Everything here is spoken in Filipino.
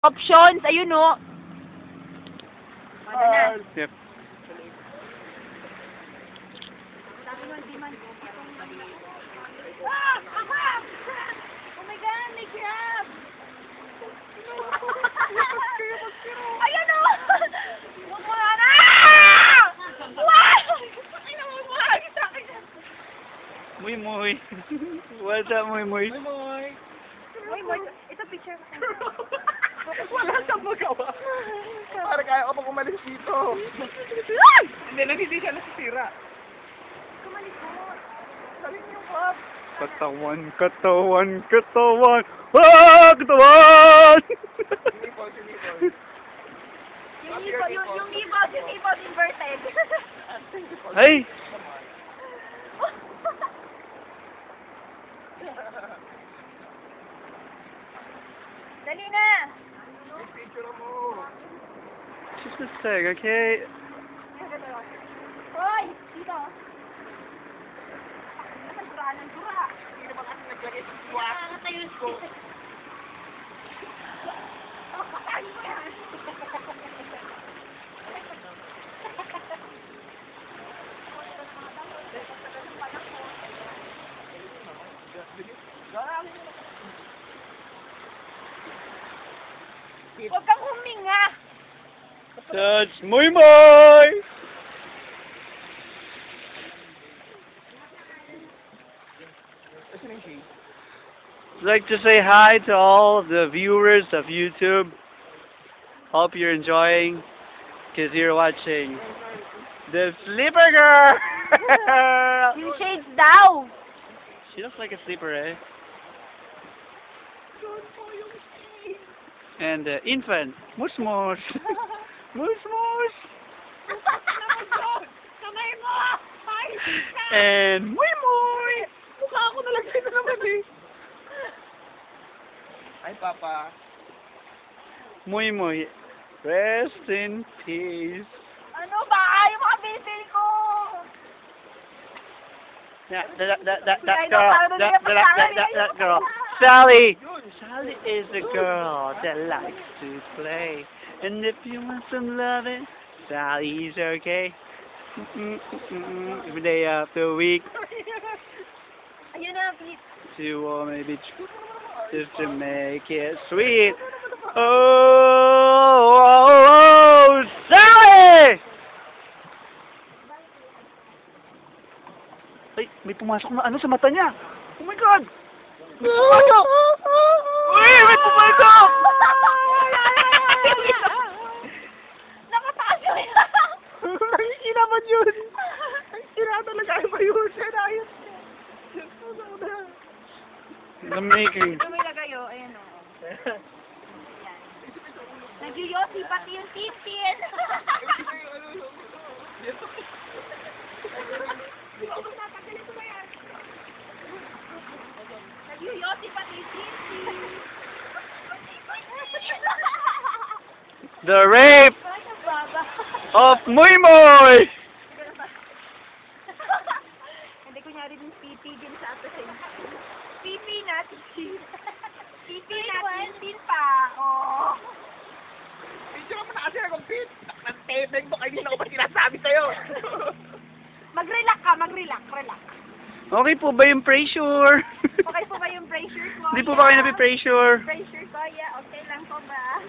Options, ayun o. Ano na? Yep. Oh my God, may crab! Ayun o! Huwag mo na! Wow! Ay, namamahagi sa akin. Muy muy. What's up, muy muy? Uy, Moy, ito picture mo. Wala siyang magawa. Para kaya ko pag umalis dito. Ay! Hindi siya nasisira. Kumalis mo. Saling yung club. Katawan, katawan, katawan. Ah, katawan! Sinipon. Yung ibon inverted. Hey! Dali na! Picture mo. Just a sec, okay? Hoy! Dito! Dura ng dura! Hindi naman kasi naglagay sa swak. Nakakatayo ko. Huwag kang huminga! That's muy muy! I'd like to say hi to all the viewers of YouTube. Hope you're enjoying, because you're watching the Sleeper Girl! Yung shades daw! She looks like a sleeper, eh? And infant, Mush Mush. Mush Mush. Kamay mo! Ay! And Muy Muy. Mukha ako nalagay na naman eh. Ay, Papa. Muy Muy. Rest in peace. Ano ba? Yung mga baby ko! Yeah, that girl. Sally. Sally is a girl that likes to play. And if you want some loving, Sally's okay. Every day of the week. Ayun na, please. She will maybe just to make it sweet. Oh, Sally! Ay, may pumasok na ano sa mata niya. Oh my God! May pumasok! Uy, may pumasok! Nakataas yun! Nakikita naman yun. Ang sira talaga ay mayusin. Ayos. The making. Ito may lagayo, ayan o. Nagyuyosi pati yung titin. Nagyuyosi pati yung titin. The rape Ay, baba. of Muy Muy! Hindi kunyari din pipi din sa ato sa pipi na titin. Pipi na titin pa. Oh. Picture mo na kasi akong pit. Ang tebeng mo. Kanina ko ba sinasabi sa'yo? Mag-relax ka, relax. Okay po ba yung pressure? Okay po ba yung pressure ko? Hindi po ba kayo nabi-pressure? Pressure ko, yeah. Okay lang po ba?